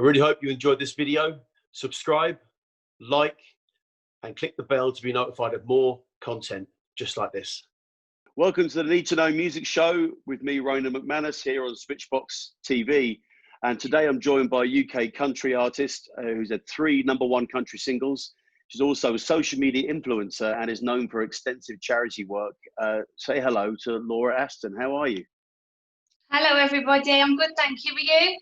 I really hope you enjoyed this video. Subscribe, like, and click the bell to be notified of more content just like this. Welcome to the Need to Know Music Show with me, Ronan McManus, here on Switchbox TV. And today I'm joined by a UK country artist who's had 3 #1 country singles. She's also a social media influencer and is known for extensive charity work. Say hello to Laura Aston. How are you? Hello, everybody. I'm good, thank you. Are you?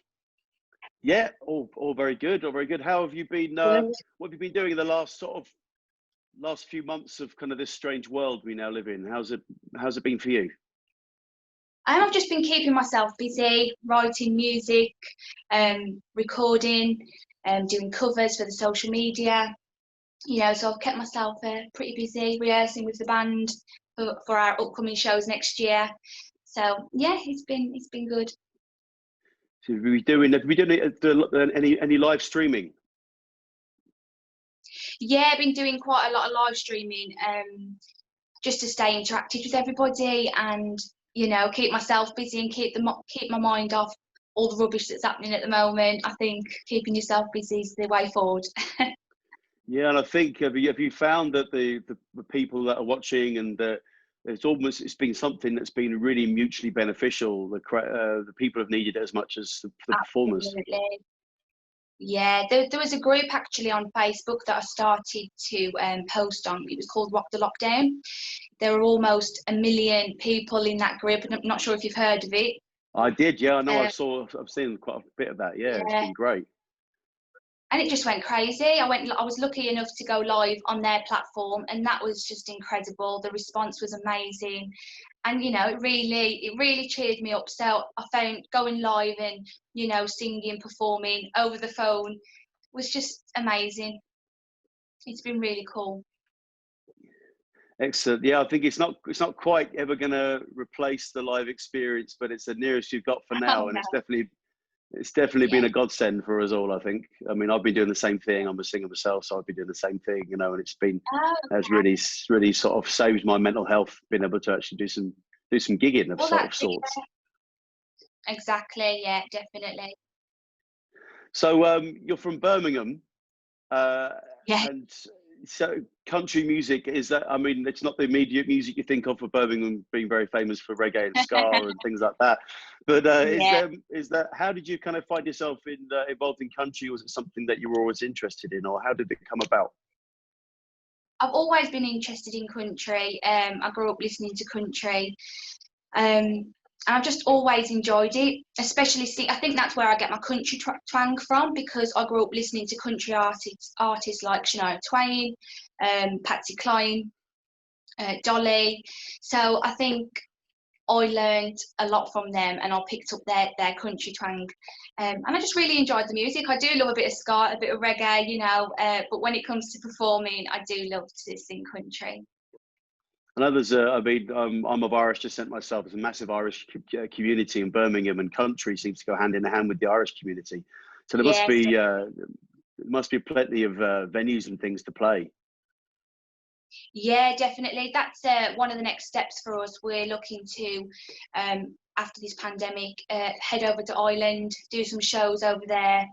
Yeah, all very good, all very good. How have you been? What have you been doing in the last few months of kind of this strange world we now live in? How's it been for you? I've just been keeping myself busy, writing music, recording, doing covers for the social media. You know, so I've kept myself pretty busy, rehearsing with the band for our upcoming shows next year. So yeah, it's been good. So have you doing any live streaming? Yeah, I've been doing quite a lot of live streaming, just to stay interactive with everybody and, you know, keep myself busy and keep my mind off all the rubbish that's happening at the moment. I think keeping yourself busy is the way forward. Yeah, and I think have you found that the people that are watching and it's been something that's been really mutually beneficial. The people have needed it as much as the performers. Absolutely. Yeah, there was a group actually on Facebook that I started to post on. It was called Rock the Lockdown. There were almost 1 million people in that group, and I'm not sure if you've heard of it. I did, yeah. I know. I've seen quite a bit of that. Yeah, it's been great. And it just went crazy. I was lucky enough to go live on their platform, and that was just incredible. The response was amazing, and you know, it really cheered me up. So I found going live and, you know, singing, performing over the phone was just amazing. It's been really cool. Excellent. Yeah, I think it's not quite ever going to replace the live experience, but it's the nearest you've got for now, and it's definitely been a godsend for us all, I think. I mean, I've been doing the same thing. I'm a singer myself, so I've been doing the same thing, you know, and has really sort of saved my mental health, being able to actually do some gigging of sorts. Yeah. Exactly, yeah, definitely. So you're from Birmingham, Yeah. and so country music, is that, I mean, it's not the immediate music you think of for Birmingham being very famous for reggae and ska and things like that, but is that how did you kind of find yourself involved in country? Was it something that you were always interested in, or how did it come about? I've always been interested in country. I grew up listening to country, and I've just always enjoyed it, especially I think that's where I get my country twang from, because I grew up listening to country artists like Shania Twain, Patsy Cline, Dolly. So I think I learned a lot from them, and I picked up their country twang, and I just really enjoyed the music. I do love a bit of ska, a bit of reggae, you know, but when it comes to performing, I do love to sing country. And others, I mean, I'm of Irish descent myself. There's a massive Irish community in Birmingham, and country seems to go hand in hand with the Irish community. So there must be plenty of venues and things to play. Yeah, definitely. That's one of the next steps for us. We're looking to, after this pandemic, head over to Ireland, do some shows over there,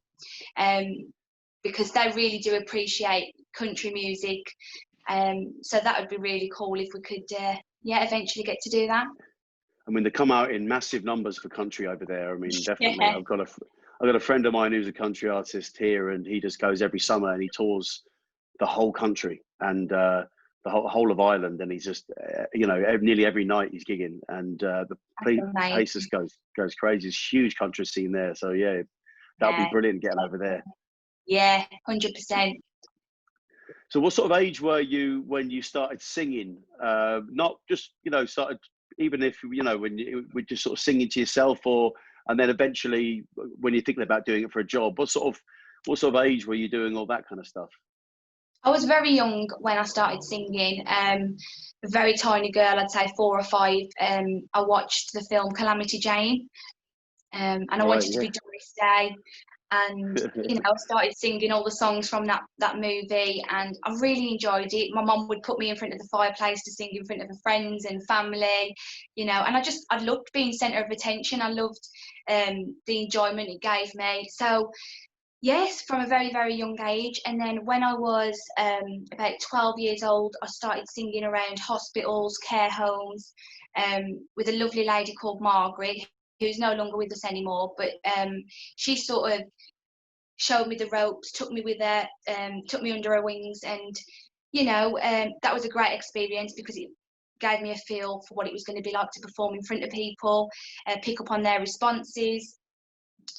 because they really do appreciate country music. So that would be really cool if we could, eventually get to do that. I mean, they come out in massive numbers for country over there. I mean, definitely. Yeah. I've got a friend of mine who's a country artist here, and he just goes every summer and he tours the whole country and the whole of Ireland, and he's just you know, nearly every night he's gigging, and the place just goes crazy. It's a huge country scene there, so yeah, that would be brilliant getting over there. Yeah, 100%. So what sort of age were you when you started singing? Not just, you know, even if, you know, when you were just sort of singing to yourself, and then eventually when you're thinking about doing it for a job, what sort of age were you doing all that kind of stuff? I was very young when I started singing, a very tiny girl, I'd say 4 or 5. I watched the film Calamity Jane, and I wanted to be Doris Day. And you know, I started singing all the songs from that movie, and I really enjoyed it. My mum would put me in front of the fireplace to sing in front of her friends and family, you know, and I loved being centre of attention. I loved the enjoyment it gave me. So Yes, from a very, very young age. And then when I was about 12 years old, I started singing around hospitals, care homes, with a lovely lady called Margaret, who's no longer with us anymore. But she sort of showed me the ropes, took me with her, took me under her wings, and that was a great experience because it gave me a feel for what it was going to be like to perform in front of people, pick up on their responses,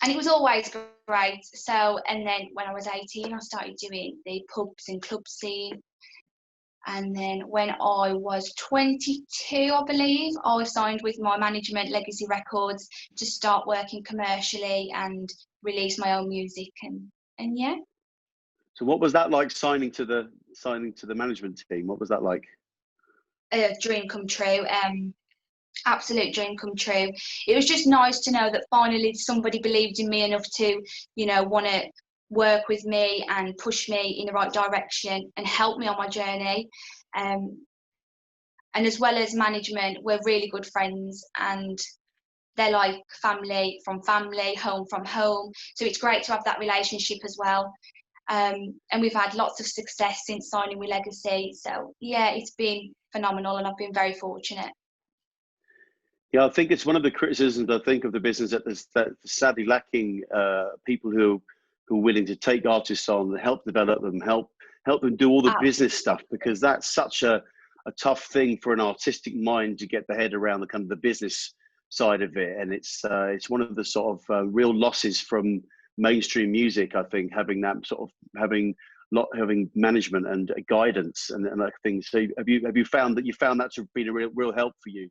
and it was always great. So, and then when I was 18, I started doing the pubs and club scene. And then when I was 22, I believe, I signed with my management, Legacy Records, to start working commercially and release my own music. And yeah. So what was that like, signing to the management team? What was that like? A dream come true. Absolute dream come true. It was just nice to know that finally somebody believed in me enough to, want to work with me and push me in the right direction and help me on my journey. And as well as management, we're really good friends, and they're like family from family, home from home. So it's great to have that relationship as well. And we've had lots of success since signing with Legacy. So yeah, it's been phenomenal, and I've been very fortunate. Yeah, I think it's one of the criticisms I think of the business that sadly lacking people who are willing to take artists on, help develop them, help them do all the business stuff, because that's such a tough thing for an artistic mind to get the head around, the kind of the business side of it. And it's one of the sort of real losses from mainstream music, I think, having that sort of having management and guidance and that thing. So have you found that to have been a real help for you?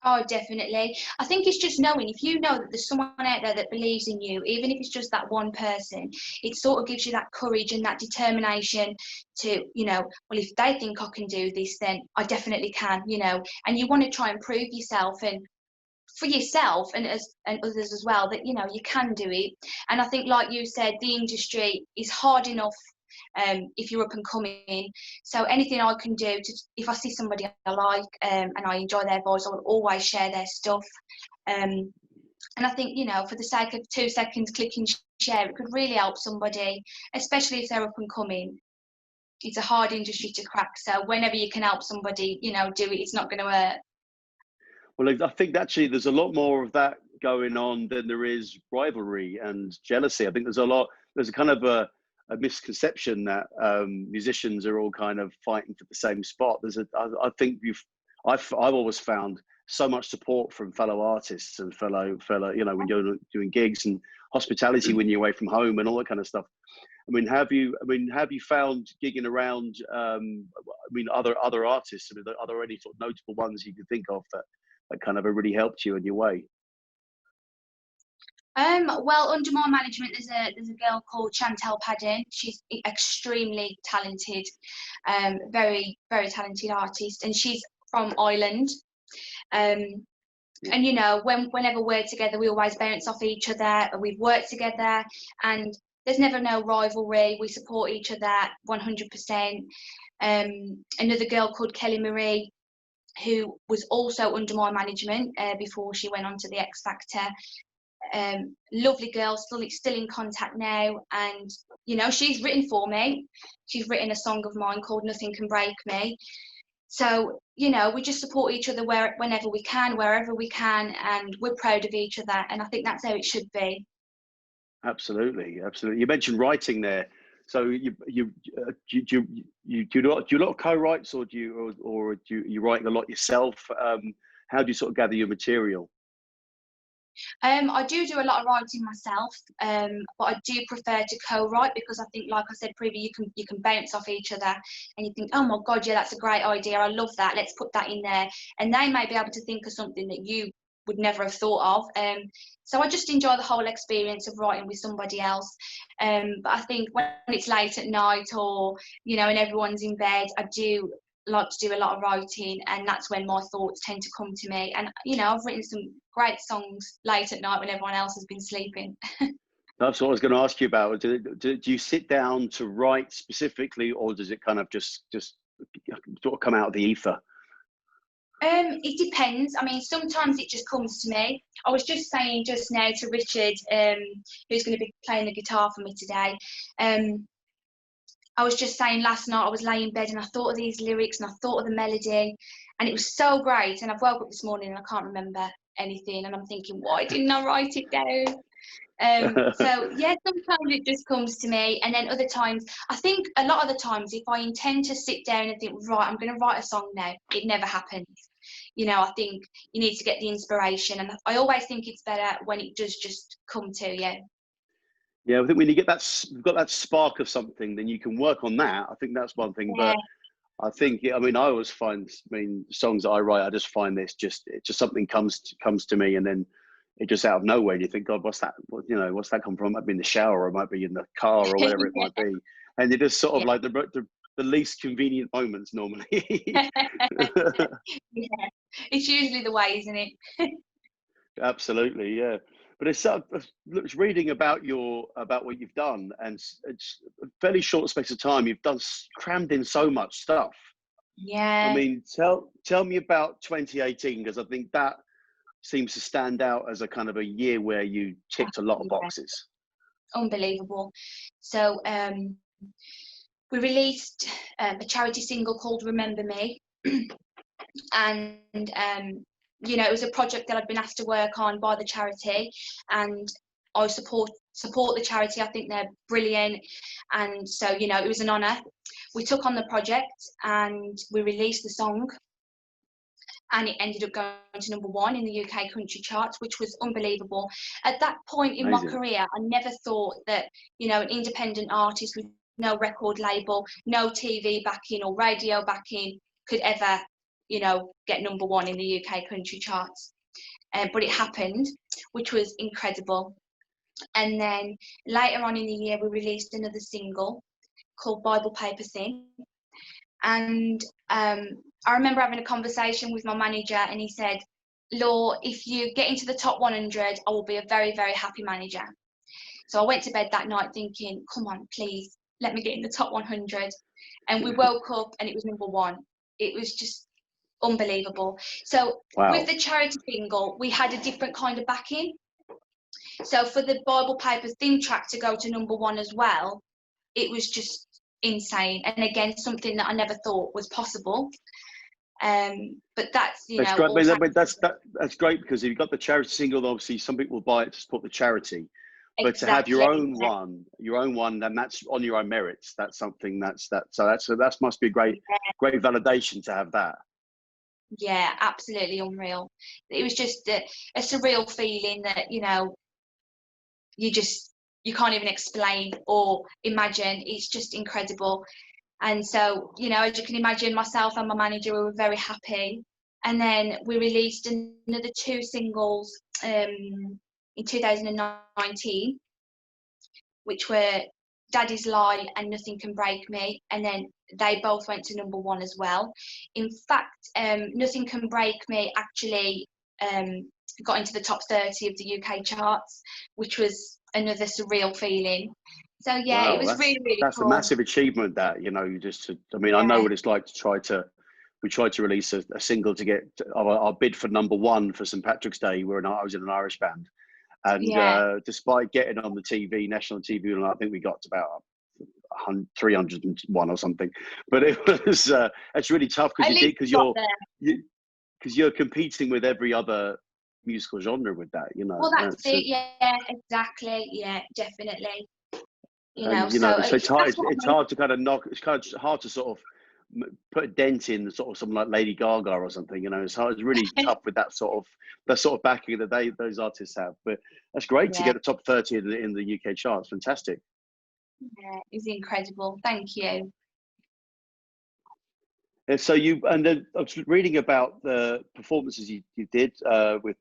Oh, definitely. I think it's just knowing, if you know that there's someone out there that believes in you, even if it's just that one person, it sort of gives you that courage and that determination to, well, if they think I can do this, then I definitely can, and you want to try and prove yourself, and for yourself and others as well, that, you can do it. And I think, like you said, the industry is hard enough if you're up and coming. So anything I can do if I see somebody I like and I enjoy their voice, I will always share their stuff. And I think, for the sake of 2 seconds, click and share, it could really help somebody, especially if they're up and coming. It's a hard industry to crack. So whenever you can help somebody, do it. It's not going to hurt. Well, I think actually there's a lot more of that going on than there is rivalry and jealousy. I think there's a kind of a misconception that musicians are all kind of fighting for the same spot. I think I've always found so much support from fellow artists and fellow, when you're doing gigs and hospitality when you're away from home and all that kind of stuff. Have you found gigging around? Other artists. Are there any sort of notable ones you can think of that kind of really helped you in your way? Well, under my management, there's a girl called Chantel Padden. She's extremely talented, very, very talented artist, and she's from Ireland. And whenever we're together, we always bounce off each other. We've worked together, and there's never no rivalry. We support each other 100%. Another girl called Kelly Marie, who was also under my management before she went on to the X Factor. Lovely girl, still in contact now, and she's written for me. She's written a song of mine called Nothing Can Break Me. So we just support each other whenever we can, wherever we can, and we're proud of each other, and I think that's how it should be. Absolutely. You mentioned writing there. So do you a lot of co-writes, or do you writing a lot yourself? How do you sort of gather your material? I do a lot of writing myself, but I do prefer to co-write, because I think, like I said previously, you can bounce off each other, and you think, oh my God, yeah, that's a great idea. I love that. Let's put that in there, and they may be able to think of something that you would never have thought of. So I just enjoy the whole experience of writing with somebody else. But I think when it's late at night, or and everyone's in bed, I do like to do a lot of writing, and that's when my thoughts tend to come to me. And I've written some great songs late at night when everyone else has been sleeping. That's what I was going to ask you about. Do you sit down to write specifically, or does it kind of just sort of come out of the ether? It depends. I mean, sometimes it just comes to me. I was just saying just now to Richard, who's going to be playing the guitar for me today. I was just saying last night I was laying in bed and I thought of these lyrics and I thought of the melody, and it was so great. And I've woke up this morning and I can't remember anything, and I'm thinking, why didn't I write it down? So yeah, sometimes it just comes to me, and then other times, I think a lot of the times, if I intend to sit down and think, right, I'm going to write a song now, it never happens. You know, I think you need to get the inspiration, and I always think it's better when it does just come to you. Yeah, I think when you get that, you've got that spark of something, then you can work on that. I think that's one thing. Yeah. But I think, I mean, I always find, I mean, songs that I write, I just find it just something comes to me, and then it just out of nowhere, and you think, God, what's that? You know, what's that come from? It might be in the shower, or it might be in the car, or whatever it might be. And it is sort of like the least convenient moments normally. Yeah, it's usually the way, isn't it? Absolutely, yeah. But it's reading about what you've done, and it's a fairly short space of time. You've crammed in so much stuff. Yeah. I mean, tell me about 2018, because I think that seems to stand out as a kind of a year where you ticked a lot of boxes. Unbelievable. So we released a charity single called Remember Me. And you know, it was a project that I'd been asked to work on by the charity, and I support the charity. I think they're brilliant, and so, you know, it was an honour. We took on the project and we released the song, and it ended up going to #1 in the UK country charts, which was unbelievable. At that point in Amazing. my career, I never thought that, you know, an independent artist with no record label, no TV backing or radio backing could ever, you know, get #1 in the UK country charts. But it happened, which was incredible. And then later on in the year, we released another single called Bible Paper Thin. And I remember having a conversation with my manager, and he said, Law, if you get into the top 100, I will be a very, very happy manager. So I went to bed that night thinking, come on, please, let me get in the top 100. And we woke up and it was #1. It was just unbelievable. So wow. With the charity single, we had a different kind of backing. So for the Bible Paper Thin track to go to #1 as well, it was just insane. And again, something that I never thought was possible. But that's, you know, great. I mean, that's great, because if you've got the charity single, obviously some people will buy it to support the charity. But exactly, to have your own one, and that's on your own merits. That's something that must be a great validation to have that. Yeah, absolutely unreal. It was just a surreal feeling that, you know, you can't even explain or imagine. It's just incredible. And so, you know, as you can imagine, myself and my manager, we were very happy. And then we released another 2 singles in 2019, which were Daddy's Lie and Nothing Can Break Me. And then they both went to #1 as well. In fact, Nothing Can Break Me actually got into the top 30 of the UK charts, which was another surreal feeling. So yeah, wow, it was really, really that's cool. a massive achievement. That, you know, I know what it's like to we tried to release a single to get our bid for #1 for St. Patrick's Day. I was in an Irish band, and despite getting on the TV, national TV, and I think we got to about 301 or something. But it was it's really tough because you're competing with every other musical genre with that, you know. Well, that's it. Yeah, exactly. Yeah, definitely. You know, so it's hard to kind of it's hard to sort of put a dent in sort of someone like Lady Gaga or something, you know. It's really tough with that sort of backing that those artists have. But that's great to get the top 30 in the UK charts. Fantastic. Yeah, it's incredible. Thank you. And so I was reading about the performances you did with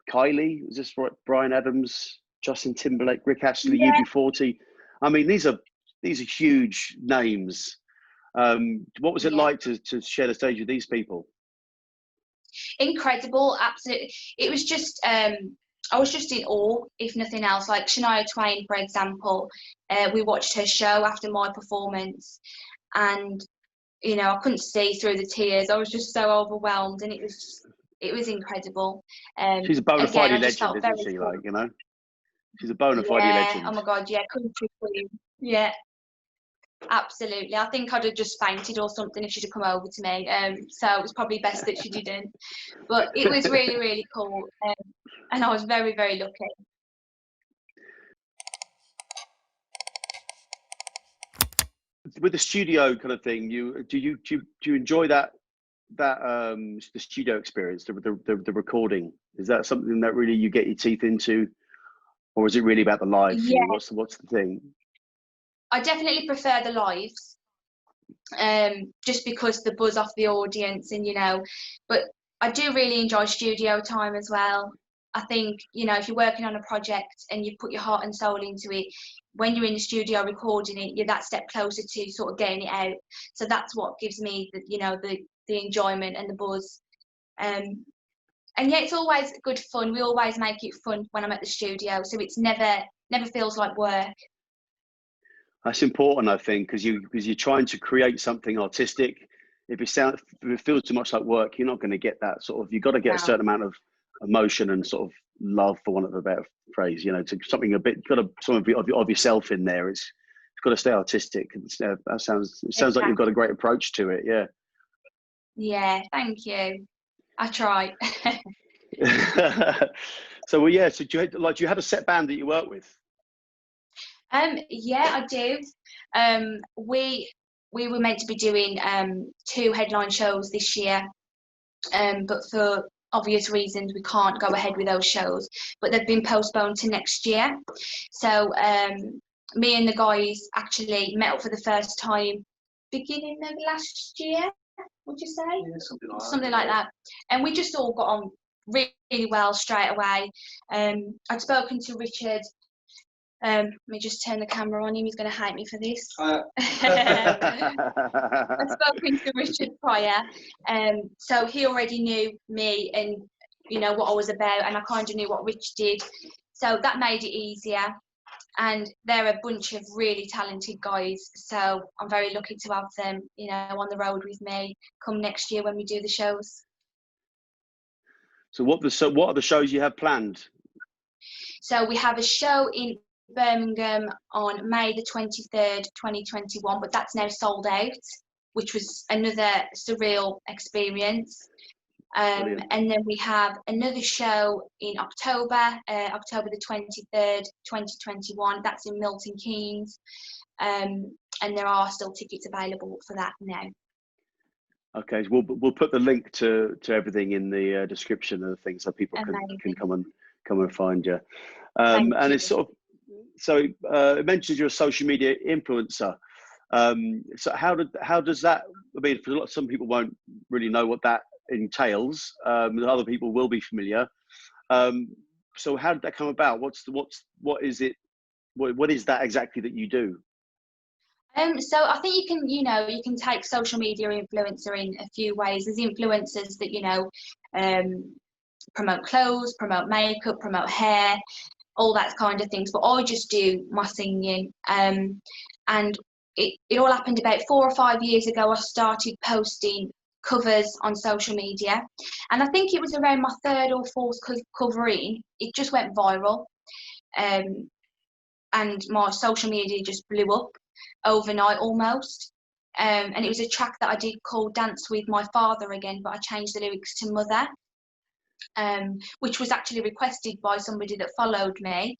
Kylie. Was this right? Bryan Adams, Justin Timberlake, Rick Astley, UB40. I mean, these are huge names. What was it like to share the stage with these people? Incredible, absolutely. It was just I was just in awe, if nothing else. Like Shania Twain, for example, we watched her show after my performance, and you know, I couldn't see through the tears. I was just so overwhelmed, and it was incredible. She's a bona Again, fide I just legend, felt isn't very she? cool. Like, you know, she's a bona fide Yeah. Oh legend. my God. Yeah. Country queen. Yeah. Absolutely. I think I'd have just fainted or something if she'd have come over to me. So it was probably best that she didn't. But it was really, really cool. And I was very, very lucky. With the studio kind of thing, do you enjoy that the studio experience, the recording? Is that something that really you get your teeth into, or is it really about the live for you? Yeah, What's the thing? I definitely prefer the lives. Just because the buzz off the audience, and you know, but I do really enjoy studio time as well. I think, you know, if you're working on a project and you put your heart and soul into it, when you're in the studio recording it, you're that step closer to sort of getting it out. So that's what gives me the, you know, the enjoyment and the buzz. And yeah, it's always good fun. We always make it fun when I'm at the studio, so it's never feels like work. That's important, I think, because you're trying to create something artistic. If it feels too much like work, you're not going to get that sort of. You've got to get a certain amount of emotion and sort of love, for want of a better phrase. You know, to something a bit. Got to some of yourself in there. It's got to stay artistic. It sounds Exactly. like you've got a great approach to it. Yeah. Yeah, thank you. I try. So well, yeah. So do you have a set band that you work with? Yeah, I do. We were meant to be doing 2 headline shows this year, but for obvious reasons we can't go ahead with those shows. But they've been postponed to next year. So me and the guys actually met up for the first time beginning of last year. Would you say? Yeah, something like that. And we just all got on really well straight away. I'd spoken to Richard. Let me just turn the camera on him. He's going to hate me for this. I'd spoken to Richard prior, so he already knew me and, you know, what I was about, and I kind of knew what Rich did. So that made it easier. And they're a bunch of really talented guys, so I'm very lucky to have them, you know, on the road with me come next year when we do the shows. So what are the shows you have planned? So we have a show in Birmingham on May the 23rd, 2021, but that's now sold out, which was another surreal experience. And then we have another show in October, October the 23rd, 2021. That's in Milton Keynes. And there are still tickets available for that now. Okay, we'll put the link to everything in the description of the thing, so people can come and find you. And it's sort of, so it mentions you're a social media influencer. So how does that? I mean, for some people won't really know what that entails. Other people will be familiar. So how did that come about? What is it? What is that exactly that you do? So I think you can take social media influencer in a few ways. There's influencers that, you know, promote clothes, promote makeup, promote hair, all that kind of things. But I just do my singing. And it all happened about 4 or 5 years ago. I started posting covers on social media, and I think it was around my 3rd or 4th cover in, it just went viral. And my social media just blew up overnight almost. And it was a track that I did called Dance With My Father Again, but I changed the lyrics to Mother, which was actually requested by somebody that followed me.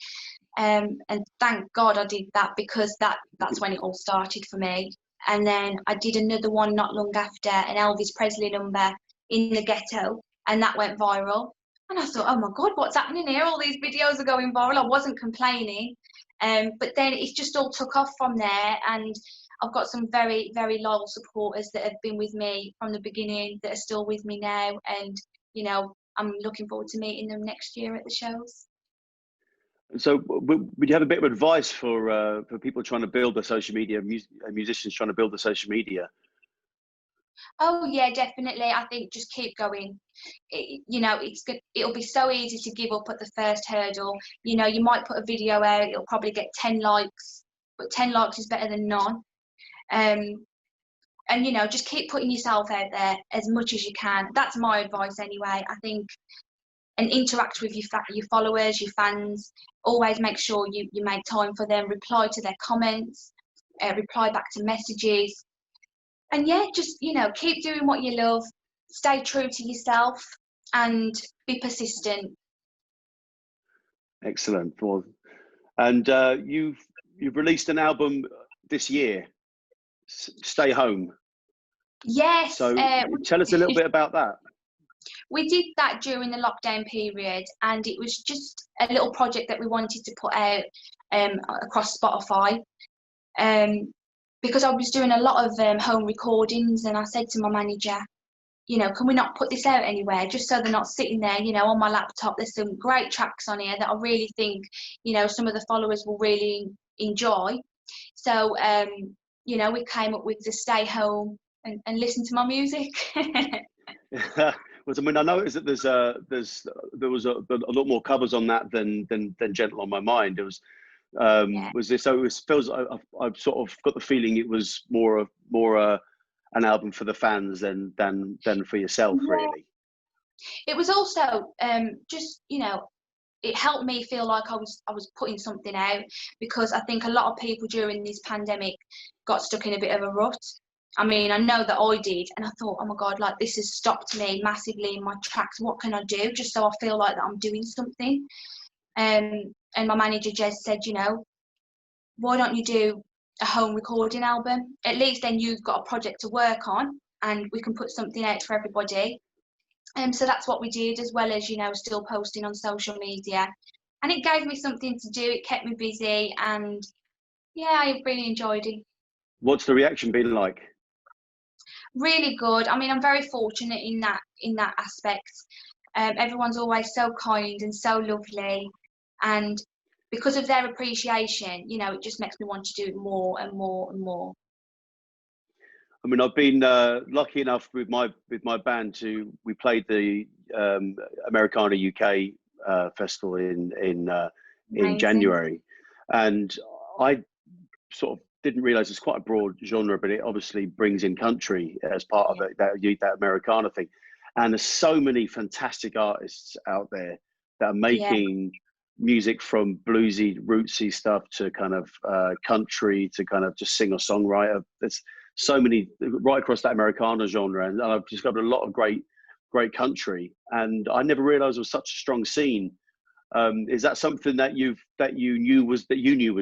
And thank God I did that, because that's when it all started for me. And then I did another one not long after, an Elvis Presley number, In the Ghetto, and that went viral. And I thought, oh my God, what's happening here? All these videos are going viral. I wasn't complaining. But then it just all took off from there, and I've got some very, very loyal supporters that have been with me from the beginning, that are still with me now, and, you know, I'm looking forward to meeting them next year at the shows. So would you have a bit of advice for people trying to build their social media, musicians trying to build their social media? Oh yeah, definitely. I think just keep going. You know, it'll be so easy to give up at the first hurdle. You know, you might put a video out, it'll probably get 10 likes, but 10 likes is better than none. and just keep putting yourself out there as much as you can. That's my advice anyway. I think, and interact with your followers, your fans. Always make sure you make time for them, reply to their comments, reply back to messages, and just keep doing what you love, stay true to yourself, and be persistent. Excellent. Well, and you've released an album this year, Stay Home. Yes. So tell us a little bit about that. We did that during the lockdown period, and it was just a little project that we wanted to put out across Spotify, because I was doing a lot of home recordings, and I said to my manager, can we not put this out anywhere, just so they're not sitting there, on my laptop. There's some great tracks on here that I really think, some of the followers will really enjoy. So, we came up with the Stay Home and listen to my music. Well, I mean, I noticed that there was a lot more covers on that than Gentle on My Mind. It was was this? So it feels I've sort of got the feeling it was more an album for the fans than for yourself, really. It was also just it helped me feel like I was putting something out, because I think a lot of people during this pandemic got stuck in a bit of a rut. I mean, I know that I did, and I thought, oh my God, like, this has stopped me massively in my tracks. What can I do just so I feel like that I'm doing something? And my manager just said, why don't you do a home recording album? At least then you've got a project to work on, and we can put something out for everybody. So that's what we did, as well as, still posting on social media. And it gave me something to do. It kept me busy, and I really enjoyed it. What's the reaction been like? Really good. I mean, I'm very fortunate in that aspect. Everyone's always so kind and so lovely, and because of their appreciation, it just makes me want to do it more and more and more. I mean, I've been lucky enough with my band we played the Americana UK festival in January, and I sort of didn't realize it's quite a broad genre, but it obviously brings in country as part of it, that Americana thing. And there's so many fantastic artists out there that are making music from bluesy, rootsy stuff to kind of country to kind of just singer songwriter. There's so many right across that Americana genre, and I've discovered a lot of great country. And I never realized it was such a strong scene. Is that something that you knew was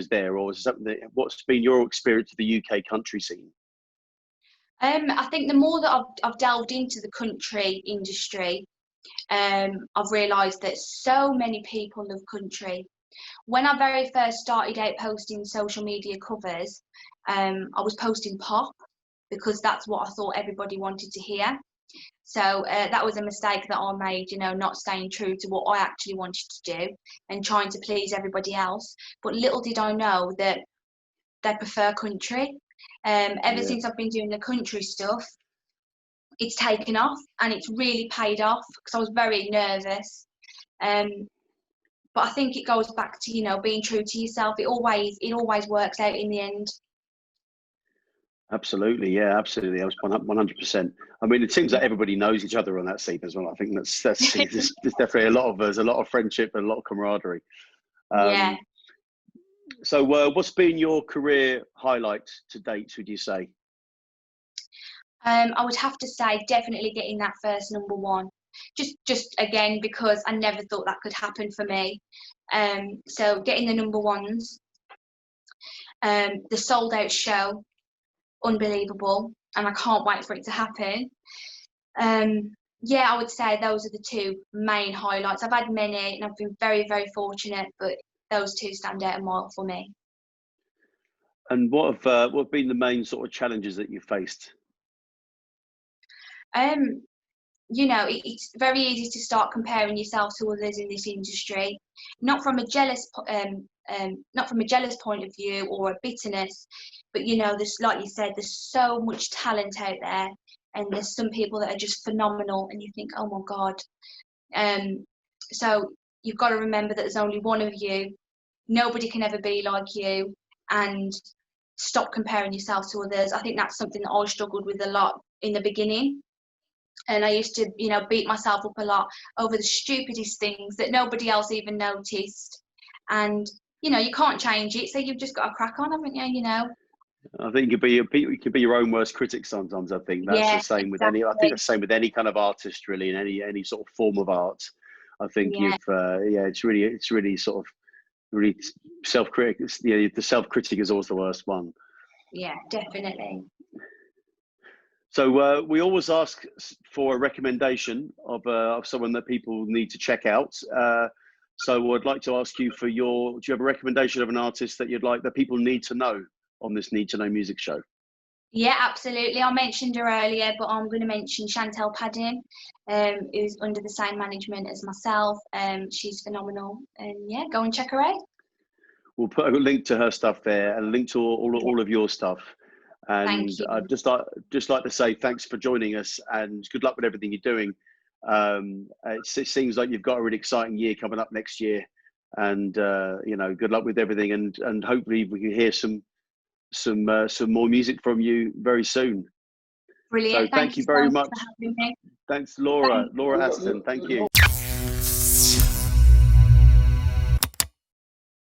there, or is it something what's been your experience of the UK country scene? I think the more that I've delved into the country industry, I've realised that so many people love country. When I very first started out posting social media covers, I was posting pop, because that's what I thought everybody wanted to hear. So that was a mistake that I made, not staying true to what I actually wanted to do and trying to please everybody else. But little did I know that they prefer country. Ever since I've been doing the country stuff, it's taken off, and it's really paid off, because I was very nervous. But I think it goes back to, being true to yourself. It always works out in the end. Absolutely, yeah, absolutely. I was 100%. I mean, it seems like everybody knows each other on that scene as well. I think there's definitely a lot of friendship and a lot of camaraderie. So, what's been your career highlight to date, would you say? I would have to say definitely getting that first number one. Just again, because I never thought that could happen for me. So getting the number ones, the sold out show, unbelievable, and I can't wait for it to happen. I would say those are the two main highlights. I've had many, and I've been very, very fortunate, but those two stand out a mile for me. And what have been the main sort of challenges that you faced? It's very easy to start comparing yourself to others in this industry, not from a jealous point of view or a bitterness, but there's, like you said, there's so much talent out there, and there's some people that are just phenomenal, and you think, oh my God. So you've got to remember that there's only one of you. Nobody can ever be like you, and stop comparing yourself to others. I think that's something that I struggled with a lot in the beginning. And I used to, you know, beat myself up a lot over the stupidest things that nobody else even noticed. And, you know, you can't change it, so you've just got to crack on, haven't you, you know? I think you could be your own worst critic sometimes. I think that's the Yeah, same with exactly. any. I think that's the same with any kind of artist, really, in any sort of form of art. I think Yeah. it's really sort of really self-critic. The self-critic is always the worst one. Yeah, definitely. So we always ask for a recommendation of someone that people need to check out. So I'd like to ask you do you have a recommendation of an artist that you'd like that people need to know on this Need to Know Music show? Yeah, absolutely. I mentioned her earlier, but I'm going to mention Chantel Paddon, who's under the same management as myself. She's phenomenal. And yeah, go and check her out. We'll put a link to her stuff there and a link to all of your stuff. Thank And you. I'd just like to say thanks for joining us and good luck with everything you're doing. It seems like you've got a really exciting year coming up next year, and you know, good luck with everything. And hopefully we can hear some more music from you very soon. Brilliant. So thank you very much. for having me. Thanks, Laura Aston. Thank you.